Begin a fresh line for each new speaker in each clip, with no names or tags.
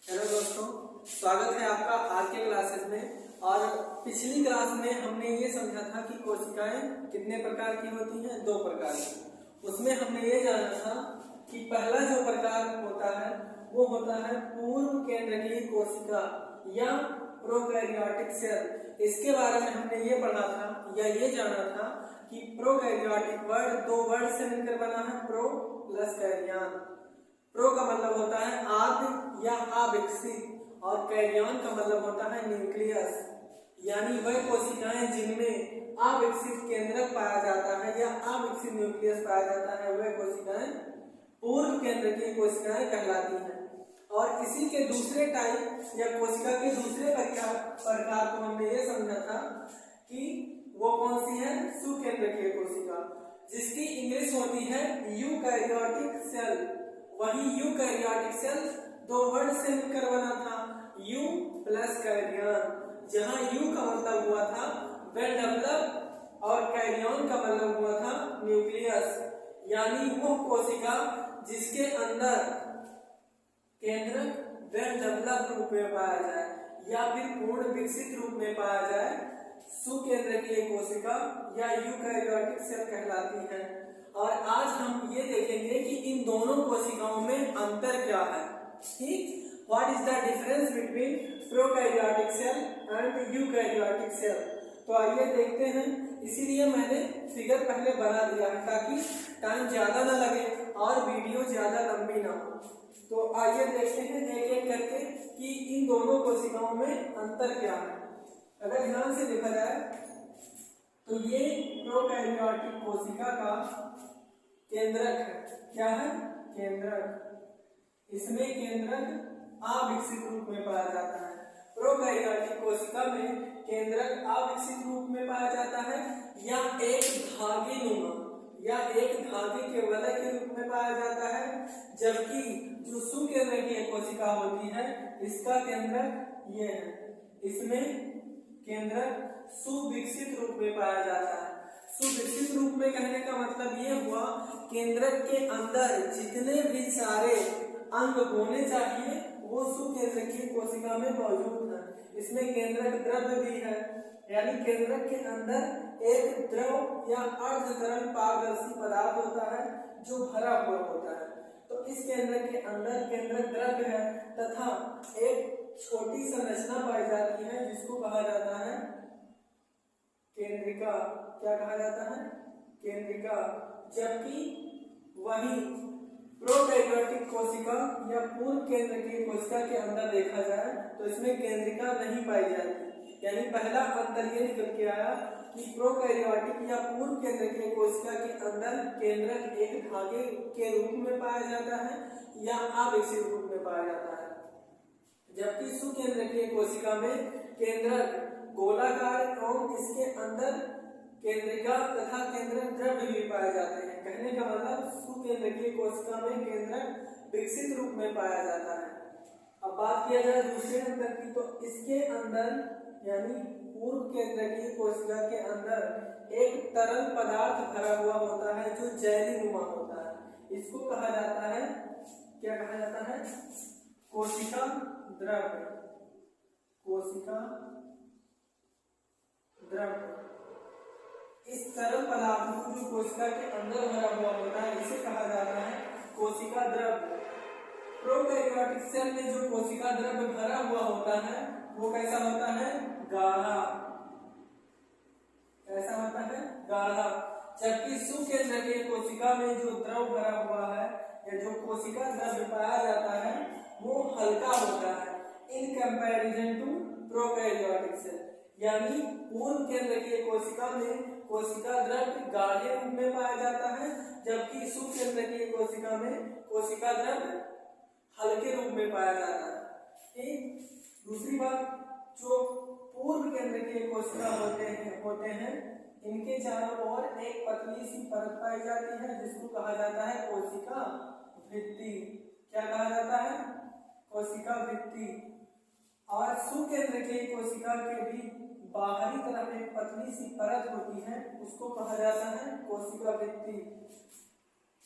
Hello दोस्तों, स्वागत है आपका आज के क्लासेस में। और पिछली क्लास में हमने ये समझा था कि कोशिकाएं कितने प्रकार की होती हैं, 2 प्रकार की। उसमें हमने ये जाना था कि पहला जो प्रकार होता है वो होता है पूर्व केंद्रकीय कोशिका या प्रोकैरियोटिक सेल। इसके बारे में हमने ये पढ़ा था या ये जाना था कि प्रोकैरियोटिक वर्ड 2 वर्ड से मिलकर बना है, प्रो प्लस कैरियन। प्रो का मतलब होता है आद्य या अविकसित और कैरियन का मतलब होता है न्यूक्लियस, यानी वह कोशिकाएं जिनमें अविकसित केंद्रक पाया जाता है या अविकसित न्यूक्लियस पाया जाता है, वह कोशिकाएं पूर्व केंद्रकीय कोशिकाएं कहलाती हैं। और इसी के दूसरे टाइप या कोशिका के दूसरे प्रकार को हमने ये समझा था कि वो कौन सी है, सुकेंद्रकीय कोशिका, जिसकी इंग्लिश होती है यूकैरियोटिक सेल। वही यूकैरियोटिक सेल 2 वर्ड से मिलकर बना था, यू प्लस कैरियन, जहां यू का मतलब हुआ था वेल डेवलप और कैरियन का मतलब हुआ था न्यूक्लियस, यानी वो कोशिका जिसके अंदर केंद्रक वेल डेवलप रूप में पाया जाए या फिर पूर्ण विकसित रूप में पाया जाए, सुकेंद्रकीय कोशिका या यूकैरियोटिक सेल कहलाती है। और आज हम ये देखेंगे कि इन दोनों कोशिकाओं में अंतर क्या है। ठीक, what is the difference between prokaryotic cell and eukaryotic cell. तो आइए देखते हैं। इसीलिए मैंने फिगर पहले बना दिया है ताकि टाइम ज्यादा ना लगे और वीडियो ज्यादा लंबी ना हो। तो आइए देखते हैं एक एक करके कि इन दोनों कोशिकाओं में अंतर क्या है। अगर ध्यान से देखा जाए तो ये प्रोकैरियोटिक कोशिका का केंद्रक है। क्या है? केंद्रक। इसमें केंद्रक अविकसित रूप में पाया जाता है। प्रोकैरियोटिक कोशिका में केंद्रक अविकसित रूप में पाया जाता है या एक धागे के वलय के रूप में पाया जाता है, जबकि जो सुकेंद्रकीय कोशिका होती है इसका केंद्रक ये है, इसमें केंद्रक सुविकसित रूप में पाया जाता है। सुविकसित रूप में कहने का मतलब ये हुआ केंद्रक के अंदर जितने भी सारे अंग होने चाहिए वो सुकेंद्रकीय कोशिका में मौजूद है। इसमें केंद्रक द्रव्य भी है, यानी केंद्रक के अंदर एक द्रव या अर्ध तरल पारदर्शी पदार्थ होता है जो भरा हुआ होता है। तो इस केंद्रक के अंदर केंद्रक द्रव्य है तथा एक छोटी संरचना पाई जाती है जिसको कहा जाता है केंद्रिका। क्या कहा जाता है? केंद्रिका। जबकि वही प्रोकैरियोटिक कोशिका या पूर्व केंद्रकीय कोशिका के अंदर देखा जाए तो इसमें केंद्रिका नहीं पाई जाती। यानी पहला अंतर ये निकल के आया कि प्रोकैरियोटिक या पूर्व केंद्रकीय कोशिका के अंदर केंद्रक एक धागे के रूप में पाया जाता है या अविकसित रूप में पाया जाता है, जबकि सुकेंद्रकीय कोशिका में केंद्रक गोलाकार एवं इसके अंदर केंद्रिका तथा केंद्रक द्रव्य भी पाए जाते हैं। कहने का मतलब सुकेंद्रकीय कोशिका में केंद्रक विकसित रूप में पाया जाता है। अब बात किया जाए दूसरे अंतर की, तो इसके अंदर यानी पूर्व केंद्रकीय कोशिका के अंदर एक तरल पदार्थ भरा हुआ होता है जो जैलीनुमा होता है। इसको कहा जाता है, क्या कहा जाता है? कोशिका द्रव्य। कोशिका द्रव्य। इस तरल पदार्थ को जो कोशिका के अंदर भरा हुआ होता है इसे कहा जाता है कोशिका द्रव्य। प्रोकैरियोटिक सेल में जो कोशिका द्रव्य भरा हुआ होता है वो कैसा होता है? गाढ़ा। कैसा होता है? गाढ़ा। जबकि सुकेंद्रकीय कोशिका में जो द्रव भरा हुआ है या जो कोशिका द्रव्य पाया जाता है वो हल्का होता है in comparison to prokaryotic cell. यानी पूर्व केंद्रकीय कोशिका में कोशिका द्रव्य गाढ़े रूप में पाया जाता है, जबकि सुकेंद्रकीय कोशिका में कोशिका द्रव्य हल्के रूप में पाया जाता है। ठीक। दूसरी बात, जो पूर्व केंद्रकीय कोशिका होते हैं इनके चारों ओर एक पतली सी परत पाई जाती है जिसको कहा जाता है कोशिका भित्ति। क्या कहा जाता है? कोशिका भित्ति। और सुकेंद्रकीय कोशिका के भी बाहरी तरफ एक पतली सी परत होती है उसको कहा जाता है कोशिका भित्ति।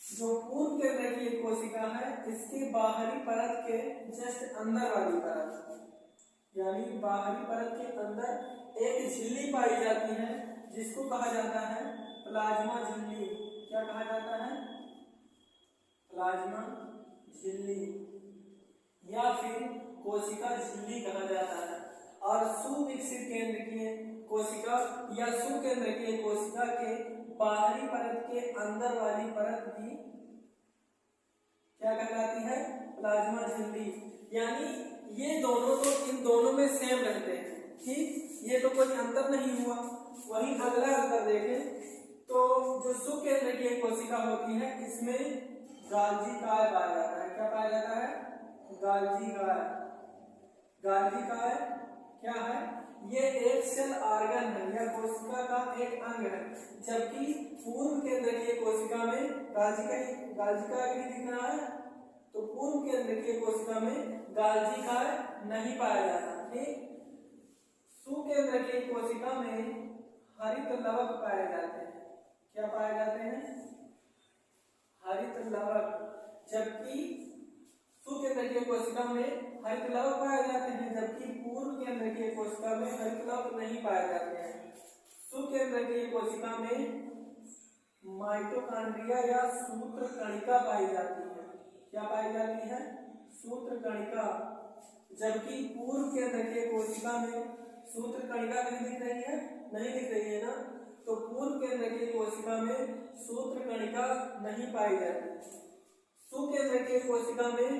जो पूर्व केंद्र की एक कोशिका है इसके बाहरी परत के जस्ट अंदर वाली परत, यानी बाहरी परत के अंदर एक झिल्ली पाई जाती है जिसको कहा जाता है प्लाज्मा झिल्ली। क्या कहा जाता है? प्लाज्मा झिल्ली या फिर कोशिका झिल्ली कहा जाता है। और सुविकसित केंद्र की कोशिका या सुकेंद्र की कोशिका के बाहरी परत के अंदर वाली परत भी क्या कहलाती है? प्लाज्मा झिल्ली। यानी ये दोनों तो इन दोनों में सेम रहते हैं, ठीक, ये तो कोई अंतर नहीं हुआ। वही अगला अंतर देखें तो जो सुकेंद्र की कोशिका होती है इसमें गाल्जी काय पाया जाता है। क्या पाया जाता है? गाल्जी काय। गाल्जी काय क्या है? ये एक सेल ऑर्गन है या कोशिका का एक अंग है, जबकि पूर्व केंद्र की कोशिका में गाल्जी काय नहीं दिख रहा है, तो पूर्व केंद्र की कोशिका में गाल्जी काय नहीं पाया जाता। ठीक, सुकेंद्र की कोशिका में हरित लवक पाए जाते हैं। क्या पाए जाते हैं? हरित लवक। जबकि सुकेंद्र की कोशिका में हरित लवक पाए जाते हैं, जबकि पूर्व केंद्र की कोशिका में हरित लवक नहीं पाए जाते हैं। सुकेंद्र की कोशिका में माइटोकॉन्ड्रिया या सूत्र कणिका पाई जाती है। क्या पाई जाती है? सूत्र कणिका। जबकि पूर्व केंद्र की कोशिका में सूत्र कणिका नहीं दिख रही है, नहीं दिख रही है ना, तो पूर्व केंद्र की कोशिका में सूत्र कणिका नहीं पाई जाती। सुकेंद्र की कोशिका में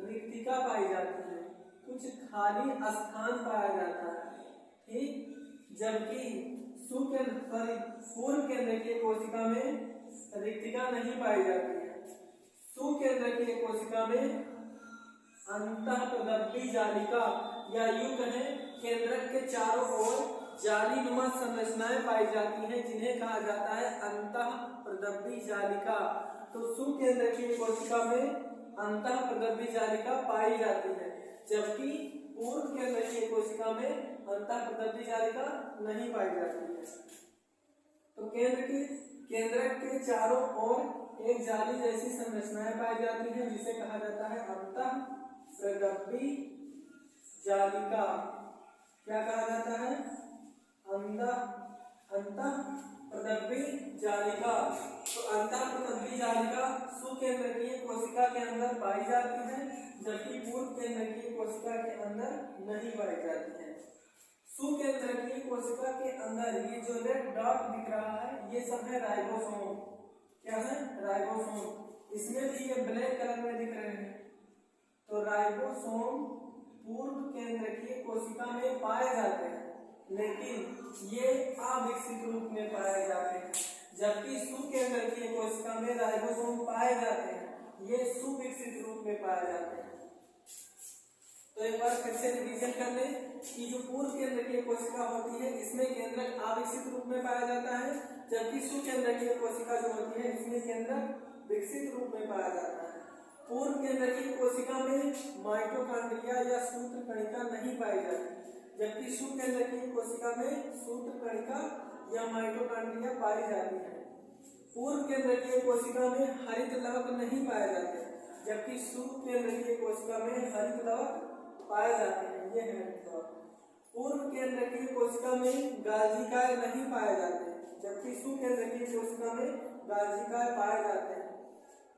रिक्तिका पाई जाती है, कुछ खाली स्थान पाया जाता है। ठीक, जबकि पूर्व केंद्र की कोशिका में रिक्तिका नहीं पाई जाती है। सुकेंद्र की कोशिका में अंतःप्रदब्धी जालिका या यूं कहें केंद्रक के चारों ओर जालीनुमा संरचनाएं पाई जाती हैं, जिन्हें कहा जाता है अंतःप्रदब्धी जालिका। तो सुकेंद्र की कोशिका में अंतःप्रदब्धी जालिका पाई जाती है, जबकि पूर्व केंद्र की कोशिका में अंतःप्रदब्धी जालिका नहीं पाई जाती है। तो केंद्रक के चारों ओर एक जाली जैसी संरचनाएं पाई जाती हैं, जिसे कहा जाता है अंतःप्रदब्धी जालिका। क्या कहा जाता है? अंतःप्रदब्धी जालिका। तो अंतःप्रदब्धी जालिका सुकेंद्र की कोशिका के अंदर पाई जाती है, जबकि पूर्व केंद्र की कोशिका के अंदर नहीं पाई जाती है। सुकेंद्र की कोशिका के अंदर ये जो रेड डॉट दिख रहा है ये सब है राइबोसोम। क्या है? राइबोसोम। इसमें भी ये ब्लैक कलर में दिख रहे हैं। तो राइबोसोम पूर्व केंद्र की कोशिका में पाए जाते हैं, लेकिन ये अविकसित रूप में पाए जाते हैं, जबकि सुकेंद्र की कोशिका में राइबोसोम पाए जाते हैं, ये सुविकसित रूप में पाए जाते हैं। तो एक बार फिर से रिवीजन कर लें कि जो पूर्व केंद्र की कोशिका होती है इसमें केंद्रक अविकसित रूप में पाया जाता है, जबकि सुकेंद्र की कोशिका जो होती है इसमें केंद्रक विकसित रूप में पाया जाता है। पूर्व केंद्र की कोशिका में माइटोकॉन्ड्रिया या सूत्र कणिका नहीं पाई जाती, जबकि सुकेंद्र की कोशिका में सूत्र कणिका या माइटोकॉन्ड्रिया पाई जाती है। पूर्व केंद्र की कोशिका में हरित लवक नहीं पाए जाते, जबकि सुकेंद्र की कोशिका में हरित लवक पाए जाते हैं। ये है हरित लवक। पूर्व केंद्र की कोशिका में गाल्जी काय नहीं पाए जाते, जबकि सुकेंद्र की कोशिका में गाल्जी काय पाए जाते हैं।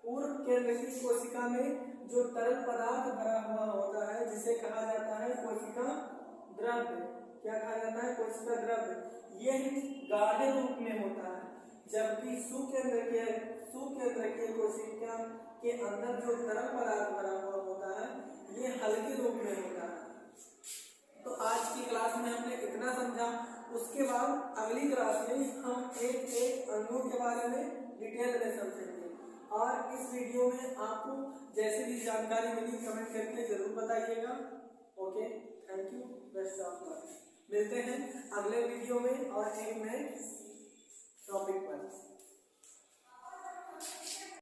पूर्व केंद्र की कोशिका में जो तरल पदार्थ भरा हुआ होता है जिसे कहा जाता है कोशिका द्रव्य। क्या कहा जाता है? कोशिका द्रव्य। ये गाढ़े रूप में होता है, जबकि सुकेंद्र की कोशिका के अंदर जो तरल पदार्थ भरा हुआ होता है ये हल्के रूप में होता है। तो आज की क्लास में हमने इतना समझा। उसके बाद अगली क्लास में हम एक एक अणु के बारे में डिटेल में समझेंगे। और इस वीडियो में आपको जैसे भी जानकारी मिली कमेंट करके जरूर बताइएगा। Okay, thank you, best of luck. मिलते हैं अगले वीडियो में और एक नए टॉपिक पर।